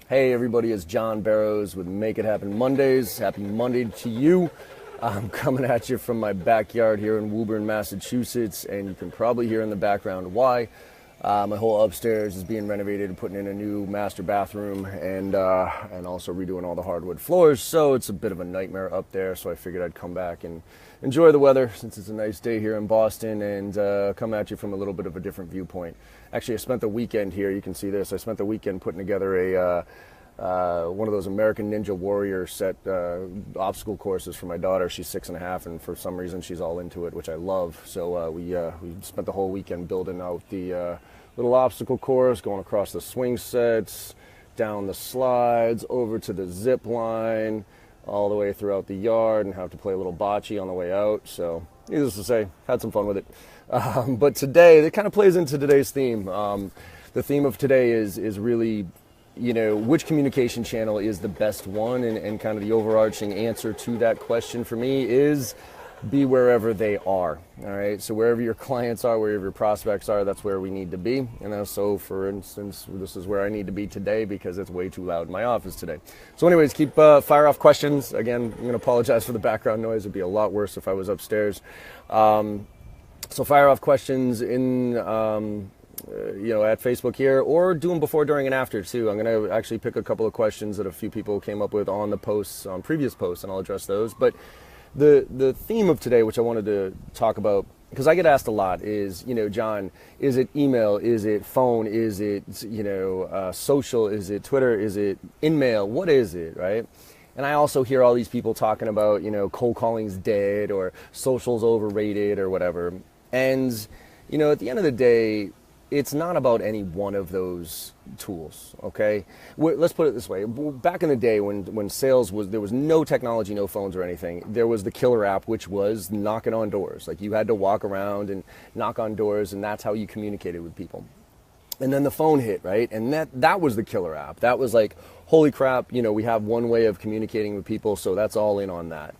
Hey everybody, it's John Barrows with Make It Happen Mondays. Happy Monday to you. I'm coming at you from my backyard here in Woburn, Massachusetts, and you can probably hear in the background why. My whole upstairs is being renovated and putting in a new master bathroom and also redoing all the hardwood floors, so it's a bit of a nightmare up there, so I figured I'd come back and enjoy the weather since it's a nice day here in Boston and come at you from a little bit of a different viewpoint. Actually, I spent the weekend here. You can see this. I spent the weekend putting together one of those American Ninja Warrior set obstacle courses for my daughter. She's 6.5, and for some reason she's all into it, which I love. So we spent the whole weekend building out the little obstacle course, going across the swing sets, down the slides, over to the zip line, all the way throughout the yard, and have to play a little bocce on the way out. So needless to say, had some fun with it. But today, it kind of plays into today's theme. The theme of today is really, which communication channel is the best one, and kind of the overarching answer to that question for me is be wherever they are. All right, so wherever your clients are, wherever your prospects are, that's where we need to be. And so, for instance, this is where I need to be today because it's way too loud in my office today. So anyways, keep fire off questions. Again, I'm going to apologize for the background noise. It'd be a lot worse if I was upstairs. So fire off questions in at Facebook here, or do them before, during, and after too. I'm going to actually pick a couple of questions that a few people came up with on the posts, on previous posts, and I'll address those. But the theme of today, which I wanted to talk about, because I get asked a lot, is, John, is it email? Is it phone? Is it, social? Is it Twitter? Is it in-mail? What is it, right? And I also hear all these people talking about, cold calling's dead or social's overrated or whatever. And, at the end of the day, it's not about any one of those tools, okay? Let's put it this way. Back in the day when sales there was no technology, no phones or anything, there was the killer app, which was knocking on doors. Like, you had to walk around and knock on doors, and that's how you communicated with people. And then the phone hit, right? And that was the killer app. That was like, holy crap, we have one way of communicating with people, so that's all in on that.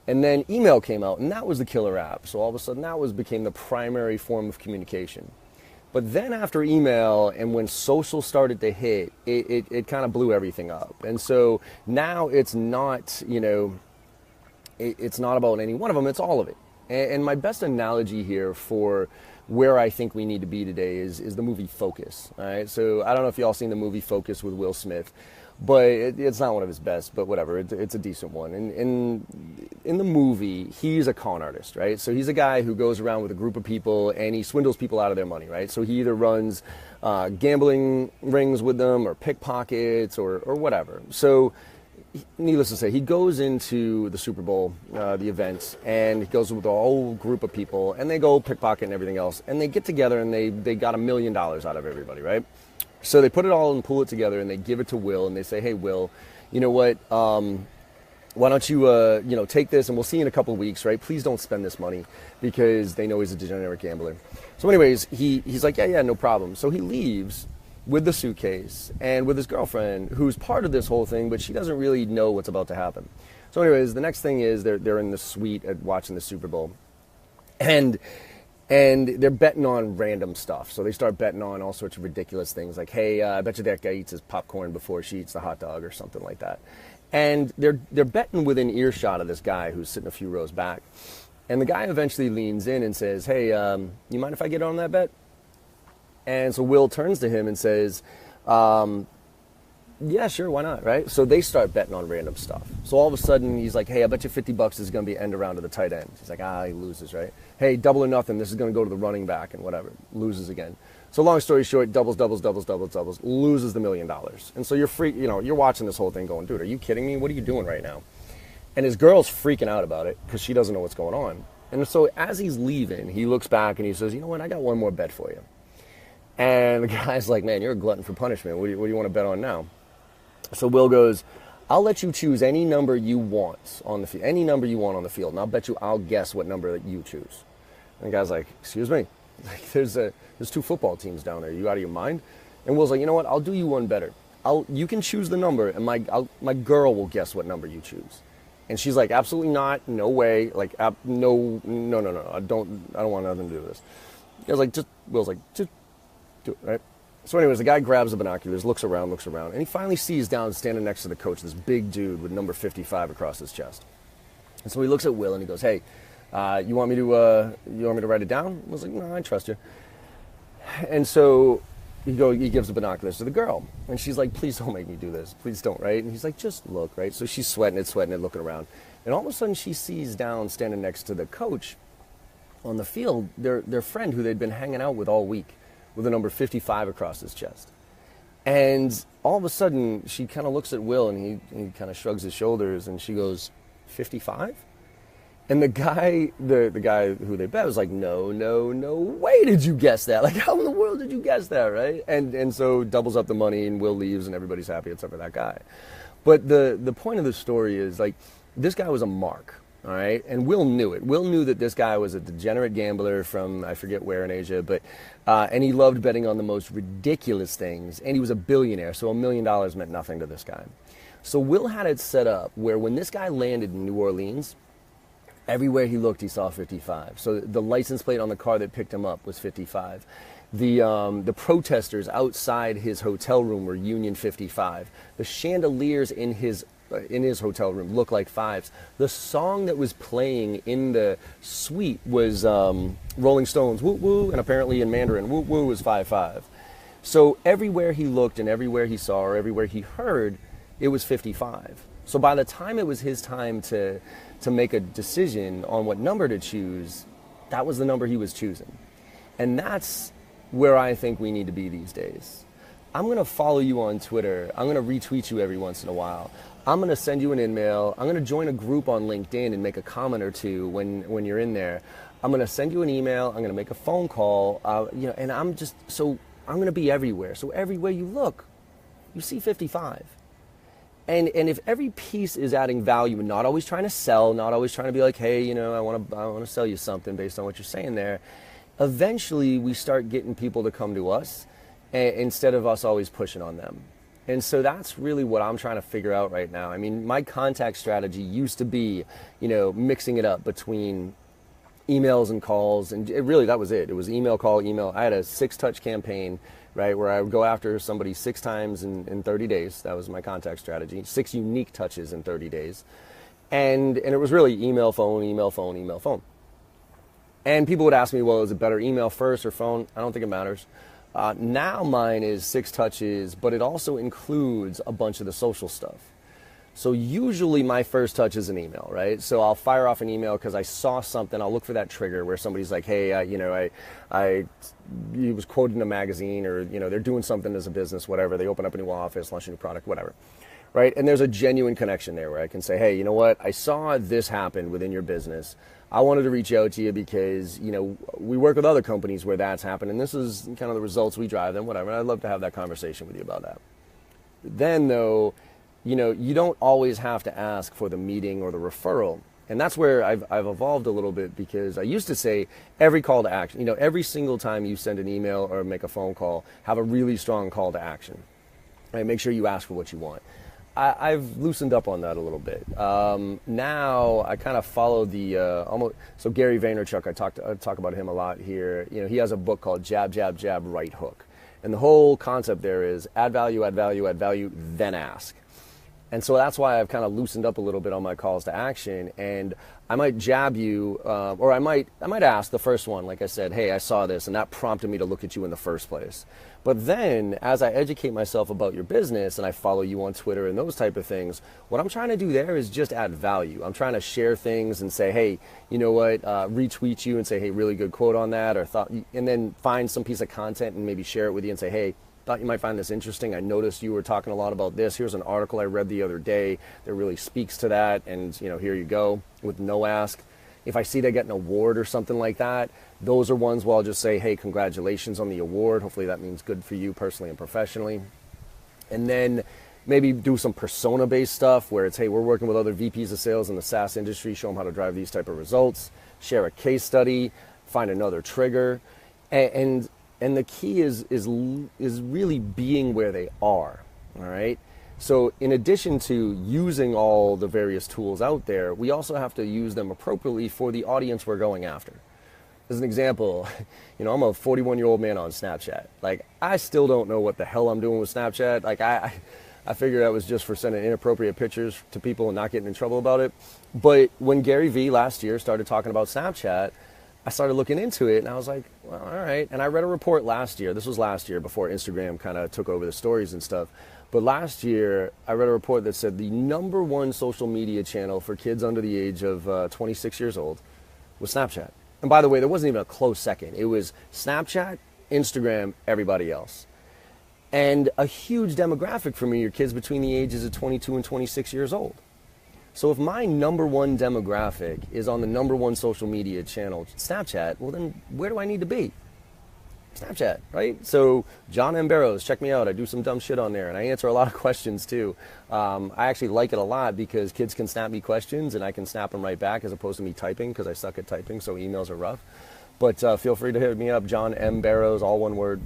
And then email came out, and that was the killer app. So all of a sudden, that became the primary form of communication. But then after email, and when social started to hit, it kind of blew everything up. And so now it's not, it's not about any one of them, it's all of it. And my best analogy here for where I think we need to be today is the movie Focus. All right, so I don't know if y'all seen the movie Focus with Will Smith, but it's not one of his best, but whatever, it's a decent one. And in the movie, he's a con artist, right? So he's a guy who goes around with a group of people and he swindles people out of their money, right? So he either runs gambling rings with them, or pickpockets, or whatever. So needless to say, he goes into the Super Bowl, the event, and he goes with a whole group of people, and they go pickpocket and everything else, and they get together and they got $1 million out of everybody, right? So they put it all and pull it together, and they give it to Will, and they say, hey, Will, you know what, why don't you, take this, and we'll see you in a couple of weeks, right? Please don't spend this money, because they know he's a degenerate gambler. So anyways, he's like, yeah, no problem. So he leaves with the suitcase and with his girlfriend, who's part of this whole thing, but she doesn't really know what's about to happen. So anyways, the next thing is they're in the suite at watching the Super Bowl, and they're betting on random stuff. So they start betting on all sorts of ridiculous things, like, hey, I bet you that guy eats his popcorn before she eats the hot dog, or something like that. And they're betting within earshot of this guy who's sitting a few rows back. And the guy eventually leans in and says, hey, you mind if I get on that bet? And so Will turns to him and says, yeah, sure, why not, right? So they start betting on random stuff. So all of a sudden, he's like, hey, I bet you $50 is going to be end around to the tight end. He's like, he loses, right? Hey, double or nothing, this is going to go to the running back, and whatever. Loses again. So long story short, doubles, loses the $1 million. And so you're watching this whole thing going, dude, are you kidding me? What are you doing right now? And his girl's freaking out about it because she doesn't know what's going on. And so as he's leaving, he looks back and he says, you know what, I got one more bet for you. And the guy's like, man, you're a glutton for punishment. What do you want to bet on now? So Will goes, I'll let you choose any number you want on the field, and I'll bet you I'll guess what number that you choose. And the guy's like, excuse me, like, there's 2 football teams down there. You out of your mind? And Will's like, you know what? I'll do you one better. You can choose the number, and my girl will guess what number you choose. And she's like, absolutely not, no way, like, no, I don't want nothing to do with this. Will's like, just do it, right? So anyways, the guy grabs the binoculars, looks around, and he finally sees down, standing next to the coach, this big dude with number 55 across his chest. And so he looks at Will and he goes, hey, you want me to write it down? I was like, no, I trust you. And so he gives the binoculars to the girl. And she's like, please don't make me do this. Please don't, right? And he's like, just look, right? So she's sweating it, looking around. And all of a sudden she sees down, standing next to the coach on the field, their friend who they'd been hanging out with all week, with the number 55 across his chest. And all of a sudden, she kind of looks at Will, and he kind of shrugs his shoulders, and she goes, 55? And the guy who they bet was like, no way did you guess that? Like, how in the world did you guess that, right? And so doubles up the money, and Will leaves, and everybody's happy except for that guy. But the point of the story is, like, this guy was a mark. All right, and Will knew it. Will knew that this guy was a degenerate gambler from, I forget where in Asia, but and he loved betting on the most ridiculous things, and he was a billionaire, so $1 million meant nothing to this guy. So Will had it set up where when this guy landed in New Orleans, everywhere he looked, he saw 55. So the license plate on the car that picked him up was 55. The protesters outside his hotel room were Union 55. The chandeliers in his hotel room looked like fives. The song that was playing in the suite was Rolling Stones, woo woo, and apparently in Mandarin, woo woo was 5-5. So everywhere he looked and everywhere he saw or everywhere he heard, it was 55. So by the time it was his time to make a decision on what number to choose, that was the number he was choosing. And that's where I think we need to be these days. I'm going to follow you on Twitter. I'm going to retweet you every once in a while. I'm going to send you an email. I'm going to join a group on LinkedIn and make a comment or two when you're in there. I'm going to send you an email. I'm going to make a phone call. And I'm going to be everywhere. So everywhere you look, you see 55. And if every piece is adding value and not always trying to sell, not always trying to be like, hey, I want to sell you something based on what you're saying there, eventually we start getting people to come to us instead of us always pushing on them. And so that's really what I'm trying to figure out right now. I mean, my contact strategy used to be, mixing it up between emails and calls. And that was it. It was email, call, email. I had a 6-touch campaign, right, where I would go after somebody 6 times in 30 days. That was my contact strategy. 6 unique touches in 30 days. And it was really email, phone, email, phone, email, phone. And people would ask me, well, is it better email first or phone? I don't think it matters. Now mine is 6 touches, but it also includes a bunch of the social stuff. So usually my first touch is an email, right? So I'll fire off an email because I saw something. I'll look for that trigger where somebody's like, hey, he was quoted in a magazine, or, they're doing something as a business, whatever. They open up a new office, launch a new product, whatever. Right? And there's a genuine connection there where I can say, hey, you know what? I saw this happen within your business. I wanted to reach out to you because, we work with other companies where that's happened, and this is kind of the results we drive them, whatever. And I'd love to have that conversation with you about that. Then, though, you don't always have to ask for the meeting or the referral. And that's where I've evolved a little bit, because I used to say every call to action, every single time you send an email or make a phone call, have a really strong call to action. Right? Make sure you ask for what you want. I've loosened up on that a little bit. Now I kind of follow so Gary Vaynerchuk, I talk about him a lot here. He has a book called Jab, Jab, Jab, Right Hook. And the whole concept there is add value, then ask. And so that's why I've kind of loosened up a little bit on my calls to action. And I might jab you, or I might ask the first one, like I said, hey, I saw this, and that prompted me to look at you in the first place. But then, as I educate myself about your business, and I follow you on Twitter and those type of things, what I'm trying to do there is just add value. I'm trying to share things and say, hey, you know what, retweet you and say, hey, really good quote on that, and then find some piece of content and maybe share it with you and say, hey, thought you might find this interesting. I noticed you were talking a lot about this. Here's an article I read the other day that really speaks to that, and here you go, with no ask. If I see they get an award or something like that, those are ones where I'll just say, hey, congratulations on the award. Hopefully that means good for you personally and professionally. And then maybe do some persona-based stuff where it's, hey, we're working with other VPs of sales in the SaaS industry, show them how to drive these type of results, share a case study, find another trigger. And the key is really being where they are, all right? So in addition to using all the various tools out there, we also have to use them appropriately for the audience we're going after. as an example, I'm a 41-year-old man on Snapchat. Like, I still don't know what the hell I'm doing with Snapchat. Like, I figured that was just for sending inappropriate pictures to people and not getting in trouble about it. But when Gary Vee last year started talking about Snapchat, I started looking into it, and I was like, well, all right. And I read a report last year. This was last year before Instagram kind of took over the stories and stuff. But last year, I read a report that said the #1 social media channel for kids under the age of 26 years old was Snapchat. And by the way, there wasn't even a close second. It was Snapchat, Instagram, everybody else. And a huge demographic for me are kids between the ages of 22 and 26 years old. So if my #1 demographic is on the #1 social media channel, Snapchat, well then where do I need to be? Snapchat, right? So John M. Barrows, check me out. I do some dumb shit on there, and I answer a lot of questions too. I actually like it a lot because kids can snap me questions, and I can snap them right back as opposed to me typing, because I suck at typing, so emails are rough. But feel free to hit me up, John M. Barrows, all one word.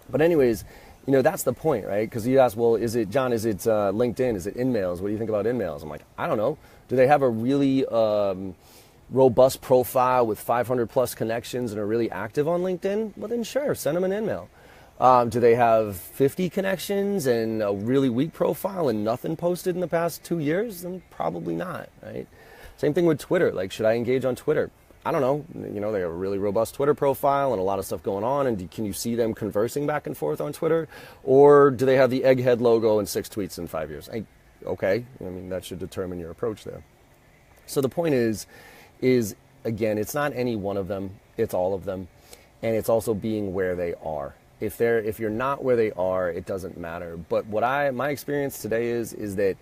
But anyways, that's the point, right? Because you ask, well, is it LinkedIn? Is it InMails? What do you think about InMails? I'm like, I don't know. Do they have a really robust profile with 500 plus connections and are really active on LinkedIn? Well, then sure, send them an InMail. Do they have 50 connections and a really weak profile and nothing posted in the past 2 years? Then probably not, right? Same thing with Twitter. Like, should I engage on Twitter? I don't know. They have a really robust Twitter profile and a lot of stuff going on. And can you see them conversing back and forth on Twitter? Or do they have the egghead logo and 6 tweets in 5 years? Okay. That should determine your approach there. So the point is again, it's not any one of them. It's all of them. And it's also being where they are. If you're not where they are, it doesn't matter. But my experience today is that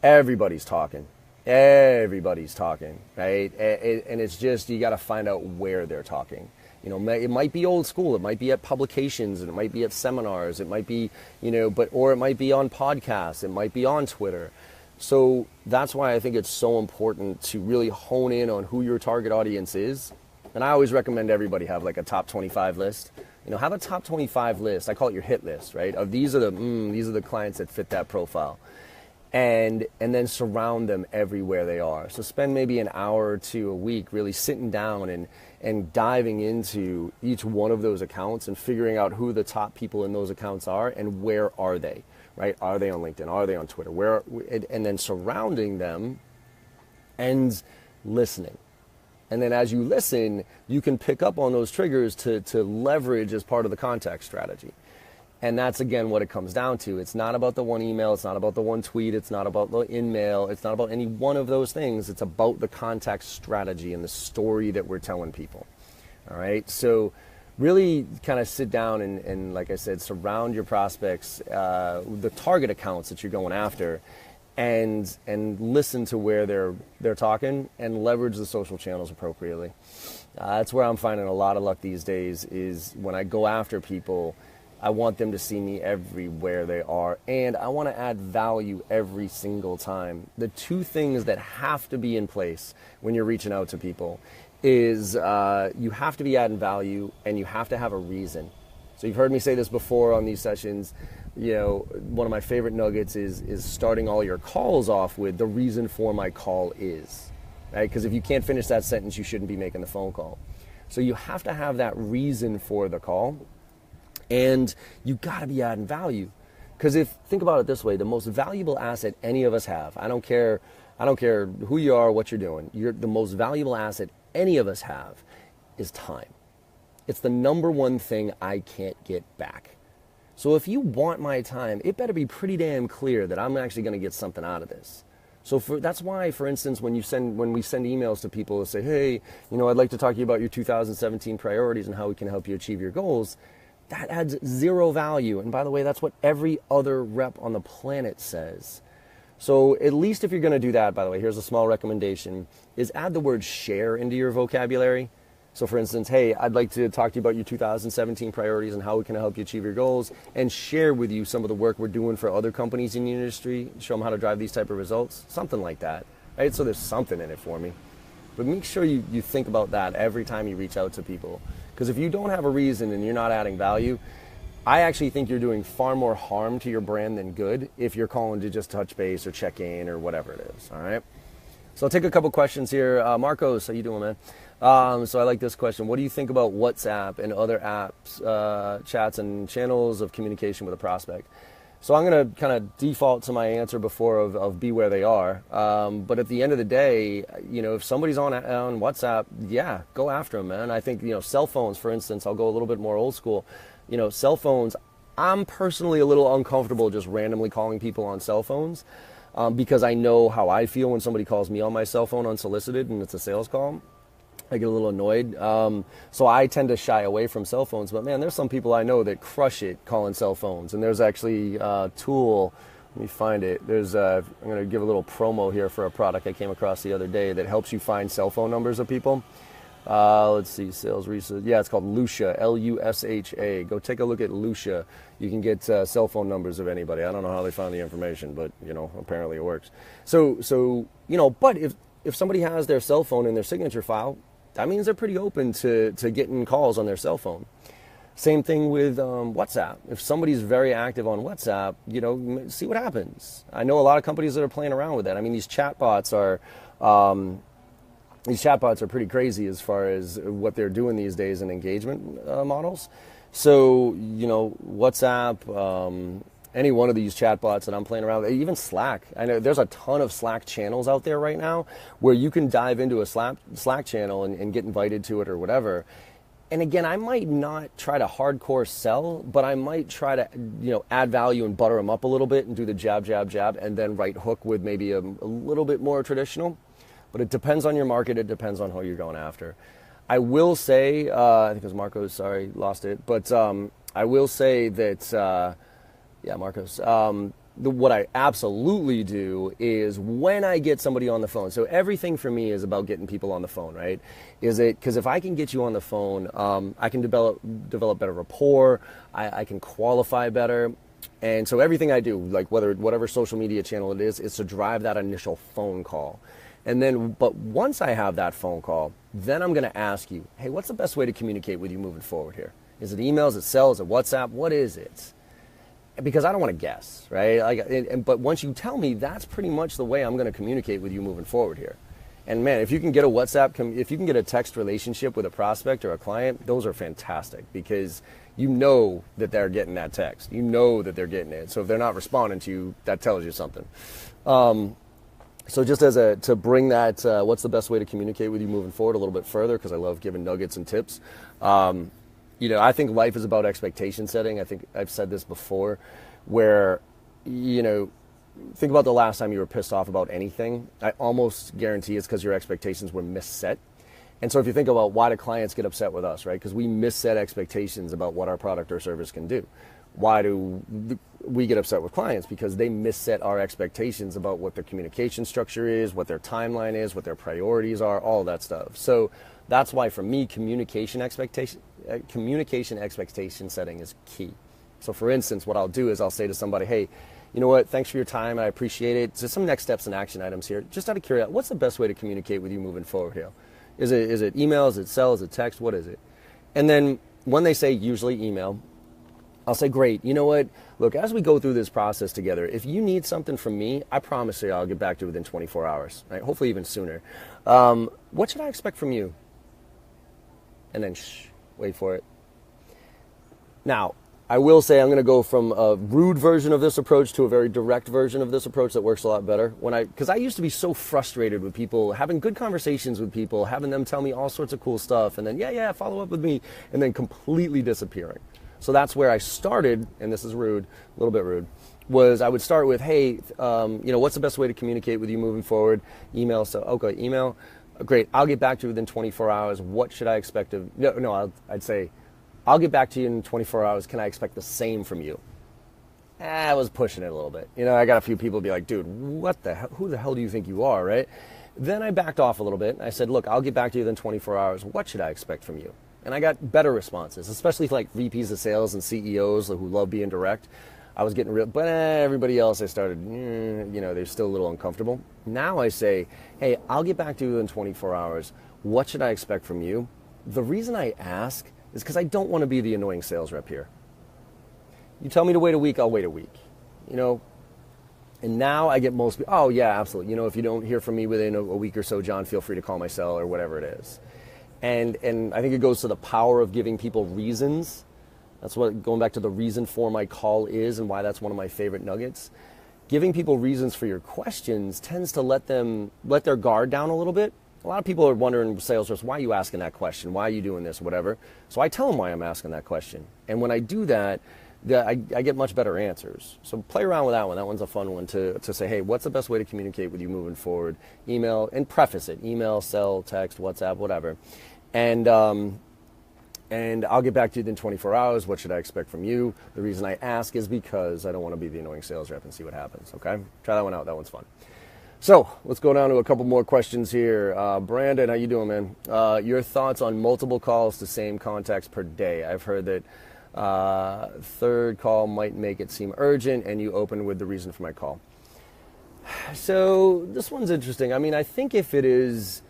everybody's talking. Everybody's talking, right? And it's just, you got to find out where they're talking. It might be old school. It might be at publications, and it might be at seminars. It might be, or it might be on podcasts. It might be on Twitter. So that's why I think it's so important to really hone in on who your target audience is. And I always recommend everybody have like a top 25 list. Have a top 25 list. I call it your hit list, right? Of these are the clients that fit that profile. And then surround them everywhere they are. So spend maybe an hour or two a week really sitting down and diving into each one of those accounts and figuring out who the top people in those accounts are and where are they, right? Are they on LinkedIn? Are they on Twitter? And then surrounding them and listening. And then as you listen, you can pick up on those triggers to leverage as part of the contact strategy. And that's, again, what it comes down to. It's not about the one email. It's not about the one tweet. It's not about the in-mail. It's not about any one of those things. It's about the contact strategy and the story that we're telling people. All right? So really kind of sit down and like I said, surround your prospects, the target accounts that you're going after, and listen to where they're talking and leverage the social channels appropriately. That's where I'm finding a lot of luck these days, is when I go after people, I want them to see me everywhere they are, and I want to add value every single time. The two things that have to be in place when you're reaching out to people is you have to be adding value, and you have to have a reason. So you've heard me say this before on these sessions. One of my favorite nuggets is starting all your calls off with the reason for my call is, right? Because if you can't finish that sentence, you shouldn't be making the phone call. So you have to have that reason for the call. And you got to be adding value, because think about it this way, the most valuable asset any of us have, I don't care who you are, what you're doing, the most valuable asset any of us have is time. It's the #1 thing I can't get back. So if you want my time, it better be pretty damn clear that I'm actually going to get something out of this. So that's why, for instance, when we send emails to people and say, hey, I'd like to talk to you about your 2017 priorities and how we can help you achieve your goals, that adds zero value. And by the way, that's what every other rep on the planet says. So at least if you're going to do that, by the way, here's a small recommendation, is add the word share into your vocabulary. So for instance, hey, I'd like to talk to you about your 2017 priorities and how we can help you achieve your goals, and share with you some of the work we're doing for other companies in the industry, show them how to drive these type of results, something like that, right? So there's something in it for me. But make sure you think about that every time you reach out to people. Because if you don't have a reason and you're not adding value, I actually think you're doing far more harm to your brand than good if you're calling to just touch base or check in or whatever it is, all right? So I'll take a couple questions here. Marcos, how you doing, man? So I like this question. What do you think about WhatsApp and other apps, chats and channels of communication with a prospect? So I'm going to kind of default to my answer before of be where they are. But at the end of the day, if somebody's on WhatsApp, yeah, go after them, man. I think, cell phones, for instance, I'll go a little bit more old school. Cell phones, I'm personally a little uncomfortable just randomly calling people on cell phones because I know how I feel when somebody calls me on my cell phone unsolicited and it's a sales call. I get a little annoyed. So I tend to shy away from cell phones. But man, there's some people I know that crush it calling cell phones. And there's actually a tool, let me find it. I'm going to give a little promo here for a product I came across the other day that helps you find cell phone numbers of people. Let's see, sales research. Yeah, it's called Lusha, Lusha. Go take a look at Lusha. You can get cell phone numbers of anybody. I don't know how they found the information, but, apparently it works. So but if somebody has their cell phone in their signature file, that means they're pretty open to getting calls on their cell phone. Same thing with WhatsApp. If somebody's very active on WhatsApp, see what happens. I know a lot of companies that are playing around with that. I mean, these chatbots are pretty crazy as far as what they're doing these days in engagement models. So, WhatsApp, any one of these chatbots that I'm playing around with, even Slack. I know there's a ton of Slack channels out there right now where you can dive into a Slack channel and get invited to it or whatever. And again, I might not try to hardcore sell, but I might try to, add value and butter them up a little bit and do the jab, jab, jab, and then right hook with maybe a little bit more traditional. But it depends on your market. It depends on who you're going after. I will say, I think it was Marcos, sorry, lost it. But I will say that... Yeah, Marcos. What I absolutely do is when I get somebody on the phone. So everything for me is about getting people on the phone, right? Because if I can get you on the phone, I can develop better rapport. I can qualify better. And so everything I do, like whatever social media channel it is to drive that initial phone call. And then, but once I have that phone call, then I'm going to ask you, hey, what's the best way to communicate with you moving forward here? Is it email? Is it cell? Is it WhatsApp? What is it? Because I don't want to guess, right? But once you tell me, that's pretty much the way I'm going to communicate with you moving forward here. And man, if you can get a if you can get a text relationship with a prospect or a client, those are fantastic because you know that they're getting that text. You know that they're getting it. So if they're not responding to you, that tells you something. So just to bring that, what's the best way to communicate with you moving forward a little bit further, because I love giving nuggets and tips. I think life is about expectation setting. I think I've said this before where, think about the last time you were pissed off about anything. I almost guarantee it's because your expectations were misset. And so if you think about why do clients get upset with us, right? Because we misset expectations about what our product or service can do. Why do we get upset with clients? Because they misset our expectations about what their communication structure is, what their timeline is, what their priorities are, all that stuff. So that's why for me, communication expectation setting is key. So for instance, what I'll do is I'll say to somebody, hey, you know what, thanks for your time, I appreciate it. So some next steps and action items here. Just out of curiosity, what's the best way to communicate with you moving forward here? Is it email, is it cell, is it text, what is it? And then when they say usually email, I'll say, great, you know what, look, as we go through this process together, if you need something from me, I promise you I'll get back to you within 24 hours, right? Hopefully even sooner. What should I expect from you? And then wait for it. Now, I will say I'm going to go from a rude version of this approach to a very direct version of this approach that works a lot better. Because I used to be so frustrated with people, having good conversations with people, having them tell me all sorts of cool stuff, and then, yeah, follow up with me, and then completely disappearing. So that's where I started, and this is rude, a little bit rude, was I would start with, hey, what's the best way to communicate with you moving forward? Email, so, okay, email. Great, I'll get back to you within 24 hours. What should I expect of, I'd say, I'll get back to you in 24 hours. Can I expect the same from you? I was pushing it a little bit. I got a few people be like, dude, what the hell, who the hell do you think you are, right? Then I backed off a little bit. I said, look, I'll get back to you within 24 hours. What should I expect from you? And I got better responses, especially like VPs of sales and CEOs who love being direct. I was getting real, but everybody else, I started, they're still a little uncomfortable. Now I say, hey, I'll get back to you in 24 hours. What should I expect from you? The reason I ask is because I don't want to be the annoying sales rep here. You tell me to wait a week, I'll wait a week. And now I get most people, oh yeah, absolutely. If you don't hear from me within a week or so, John, feel free to call my cell or whatever it is. And I think it goes to the power of giving people reasons. That's what, going back to the reason for my call is, and why that's one of my favorite nuggets. Giving people reasons for your questions tends to let their guard down a little bit. A lot of people are wondering, sales reps, why are you asking that question? Why are you doing this, whatever? So I tell them why I'm asking that question. And when I do that, I get much better answers. So play around with that one. That one's a fun one to say, hey, what's the best way to communicate with you moving forward? Email, and preface it. Email, cell, text, WhatsApp, whatever. And I'll get back to you within 24 hours. What should I expect from you? The reason I ask is because I don't want to be the annoying sales rep and see what happens, okay? Try that one out. That one's fun. So let's go down to a couple more questions here. Brandon, how you doing, man? Your thoughts on multiple calls to same contacts per day. I've heard that third call might make it seem urgent, and you open with the reason for my call. So this one's interesting. I mean, I think if it's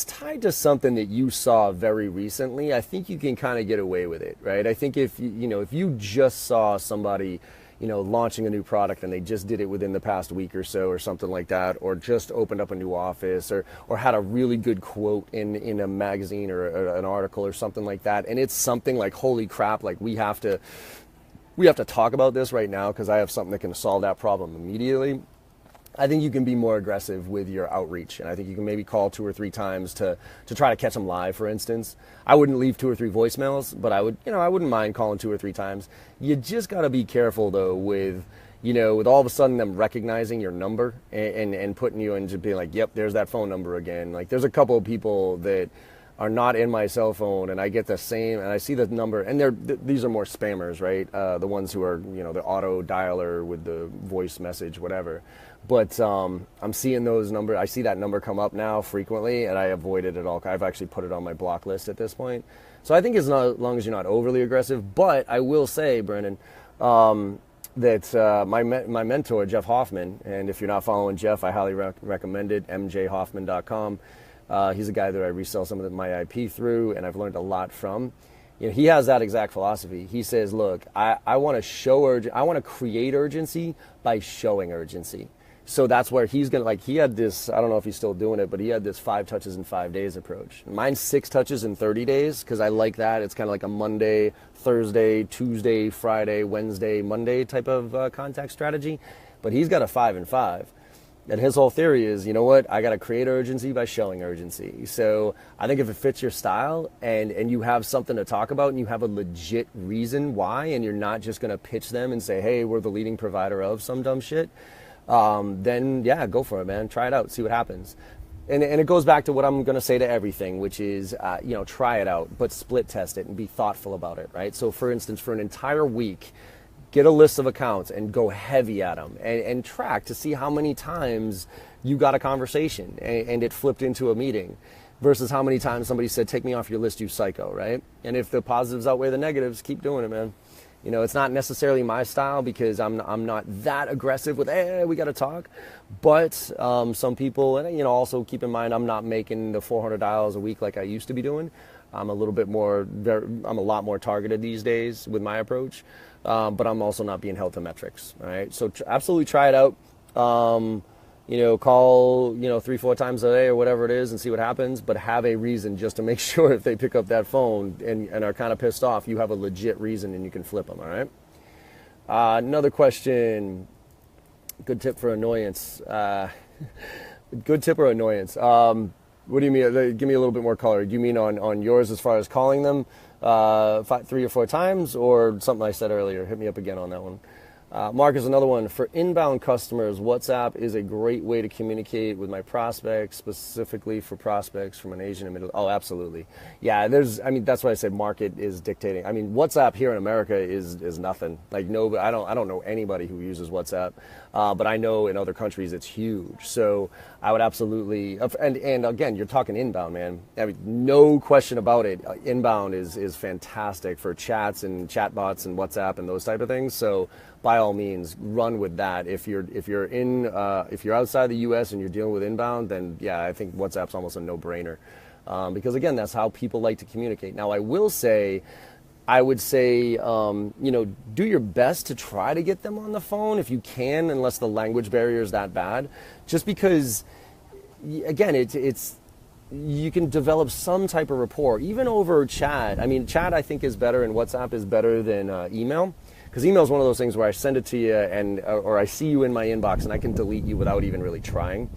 tied to something that you saw very recently, I think you can kind of get away with it, right? I think if you just saw somebody, launching a new product and they just did it within the past week or so or something like that, or just opened up a new office or had a really good quote in a magazine or an article or something like that, and it's something like, holy crap, like we have to talk about this right now because I have something that can solve that problem immediately. I think you can be more aggressive with your outreach, and I think you can maybe call 2 or 3 times to try to catch them live, for instance. I wouldn't leave 2 or 3 voicemails, but I wouldn't mind calling 2 or 3 times. You just got to be careful, though, with all of a sudden them recognizing your number and putting you into being like, yep, there's that phone number again. Like, there's a couple of people that are not in my cell phone, and I get the same, and I see the number, and these are more spammers, right? The ones who are, the auto dialer with the voice message, whatever. But I'm seeing those numbers. I see that number come up now frequently, and I avoid it at all. I've actually put it on my block list at this point. So I think as long as you're not overly aggressive. But I will say, Brennan, that my mentor, Jeff Hoffman, and if you're not following Jeff, I highly recommend it, mjhoffman.com. He's a guy that I resell some of my IP through, and I've learned a lot from. He has that exact philosophy. He says, look, I want to create urgency by showing urgency. So that's where he's going to, he had this, I don't know if he's still doing it, but he had this 5 touches in 5 days approach. Mine's 6 touches in 30 days because I like that. It's kind of like a Monday, Thursday, Tuesday, Friday, Wednesday, Monday type of contact strategy. But he's got a 5 and 5. And his whole theory is, I got to create urgency by showing urgency. So I think if it fits your style and you have something to talk about and you have a legit reason why, and you're not just going to pitch them and say, hey, we're the leading provider of some dumb shit, then yeah, go for it, man. Try it out, see what happens. And it goes back to what I'm going to say to everything, which is, try it out, but split test it and be thoughtful about it, right? So for instance, for an entire week, get a list of accounts and go heavy at them and track to see how many times you got a conversation and it flipped into a meeting versus how many times somebody said, take me off your list, you psycho, right? And if the positives outweigh the negatives, keep doing it, man. It's not necessarily my style because I'm not that aggressive with, hey, we got to talk. But some people, and also keep in mind, I'm not making the $400 a week like I used to be doing. I'm a lot more targeted these days with my approach. But I'm also not being held to metrics. All right. So absolutely try it out. Call, 3-4 times a day or whatever it is and see what happens, but have a reason just to make sure if they pick up that phone and are kind of pissed off, you have a legit reason and you can flip them. All right. Another question. Good tip for annoyance. Good tip or annoyance? What do you mean? Give me a little bit more color. Do you mean on yours as far as calling them 3 or 4 times, or something I said earlier? Hit me up again on that one. Mark is another one. For inbound customers, WhatsApp is a great way to communicate with my prospects, specifically for prospects from an Asian and Middle. Oh, absolutely. Yeah, that's why I said market is dictating. WhatsApp here in America is nothing. Like, no, I don't know anybody who uses WhatsApp, but I know in other countries it's huge. So I would absolutely, and again, you're talking inbound, man. No question about it. Inbound is fantastic for chats and chatbots and WhatsApp and those type of things. So by all means, run with that. If you're outside the U.S. and you're dealing with inbound, then yeah, I think WhatsApp's almost a no-brainer, because again, that's how people like to communicate. Now, I would say, do your best to try to get them on the phone if you can, unless the language barrier is that bad. Just because, again, it's you can develop some type of rapport, even over chat. I mean, chat I think is better, and WhatsApp is better than email. Because email is one of those things where I send it to you, and or I see you in my inbox, and I can delete you without even really trying.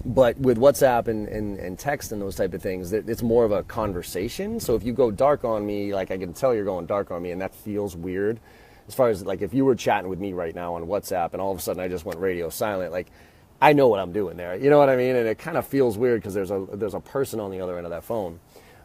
But with WhatsApp and text and those type of things, it's more of a conversation. So if you go dark on me, like I can tell you're going dark on me, and that feels weird. As far as like if you were chatting with me right now on WhatsApp and all of a sudden I just went radio silent, like I know what I'm doing there. You know what I mean? And it kind of feels weird because there's a person on the other end of that phone.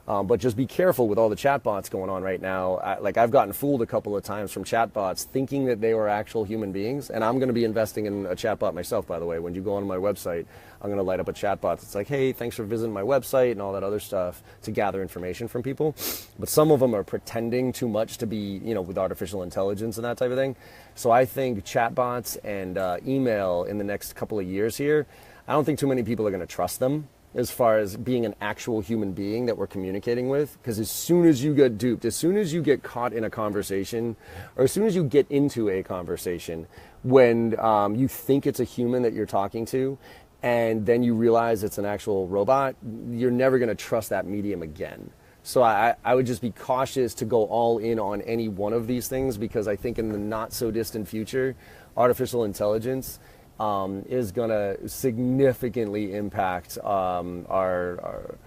But just be careful with all the chatbots going on right now. I've gotten fooled a couple of times from chatbots thinking that they were actual human beings. And I'm going to be investing in a chatbot myself, by the way. When you go on my website, I'm going to light up a chatbot. It's like, hey, thanks for visiting my website and all that other stuff to gather information from people. But some of them are pretending too much to be, with artificial intelligence and that type of thing. So I think chatbots and email in the next couple of years here, I don't think too many people are going to trust them as far as being an actual human being that we're communicating with. Because as soon as you get duped, as soon as you get caught in a conversation, or as soon as you get into a conversation when you think it's a human that you're talking to, and then you realize it's an actual robot, you're never going to trust that medium again. So I would just be cautious to go all in on any one of these things, because I think in the not so distant future, artificial intelligence is going to significantly impact our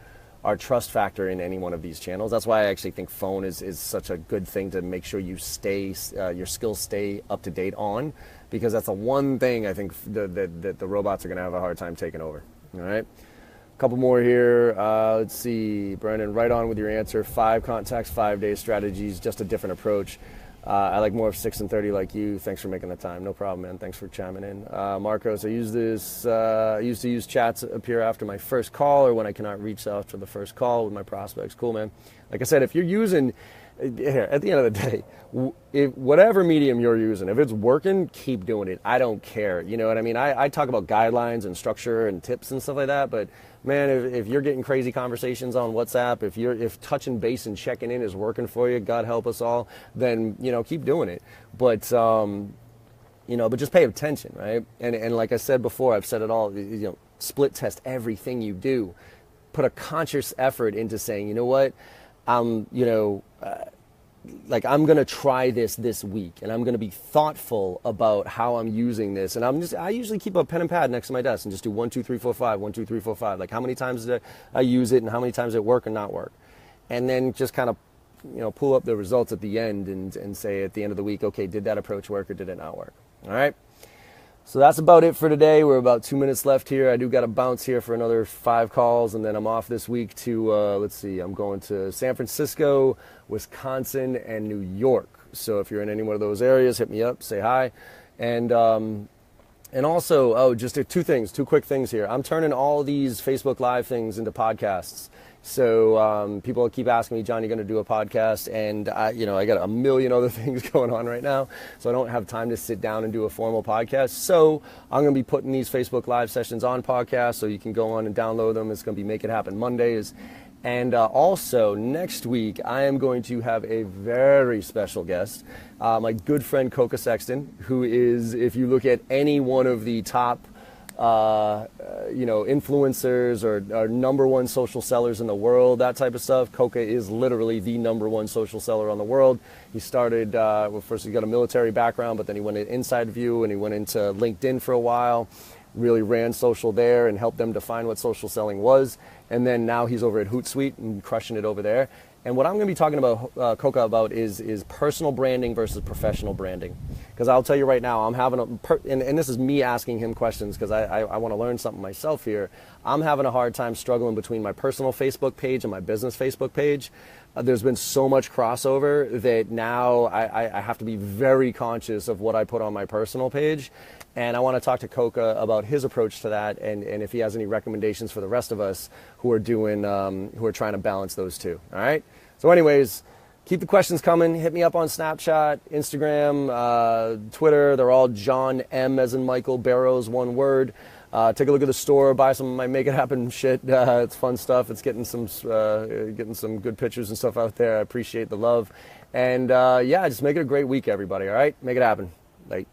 trust factor in any one of these channels. That's why I actually think phone is such a good thing to make sure you stay, your skills stay up to date on, because that's the one thing I think that the robots are going to have a hard time taking over. All right. A couple more here. Let's see. Brandon, right on with your answer. 5 contacts, 5-day strategies, just a different approach. I like more of 6 and 30 like you. Thanks for making the time. No problem, man. Thanks for chiming in. Marcos, I used to use chats appear after my first call or when I cannot reach out for the first call with my prospects. Cool, man. Like I said, if you're using, here, at the end of the day, whatever medium you're using, if it's working, keep doing it. I don't care. You know what I mean? I talk about guidelines and structure and tips and stuff like that, but man, if you're getting crazy conversations on WhatsApp, if touching base and checking in is working for you, God help us all, then, keep doing it. But, but just pay attention, right? And like I said before, I've said it all, split test everything you do. Put a conscious effort into saying, you know what, I'm going to try this week, and I'm going to be thoughtful about how I'm using this. And I usually keep a pen and pad next to my desk and just do 1, 2, 3, 4, 5, 1, 2, 3, 4, 5. Like how many times did I use it and how many times did it work or not work? And then just kind of, pull up the results at the end and say at the end of the week, okay, did that approach work or did it not work? All right. So that's about it for today. We're about 2 minutes left here. I do got to bounce here for another 5 calls, and then I'm off this week to, let's see, I'm going to San Francisco, Wisconsin, and New York. So if you're in any one of those areas, hit me up, say hi. And also, just 2 quick things here. I'm turning all these Facebook Live things into podcasts. So people keep asking me, John, you're going to do a podcast? And I got a million other things going on right now, so I don't have time to sit down and do a formal podcast. So I'm going to be putting these Facebook Live sessions on podcasts, so you can go on and download them. It's going to be Make It Happen Mondays. And also next week, I am going to have a very special guest, my good friend Coca Sexton, who is, if you look at any one of the top influencers or #1 social sellers in the world, that type of stuff. Coca is literally the #1 social seller on the world. He started, first he got a military background, but then he went in Inside View and he went into LinkedIn for a while, really ran social there and helped them define what social selling was. And then now he's over at Hootsuite and crushing it over there. And what I'm going to be talking about, Coca, about is personal branding versus professional branding. Because I'll tell you right now, I'm having and this is me asking him questions because I want to learn something myself here. I'm having a hard time struggling between my personal Facebook page and my business Facebook page. There's been so much crossover that now I have to be very conscious of what I put on my personal page. And I want to talk to Coca about his approach to that, and if he has any recommendations for the rest of us who are trying to balance those two. All right. So anyways, keep the questions coming. Hit me up on Snapchat, Instagram, Twitter. They're all John M as in Michael, Barrows, one word. Take a look at the store, buy some of my Make It Happen shit. It's fun stuff. It's getting some good pictures and stuff out there. I appreciate the love. And just make it a great week, everybody. All right. Make it happen. Like.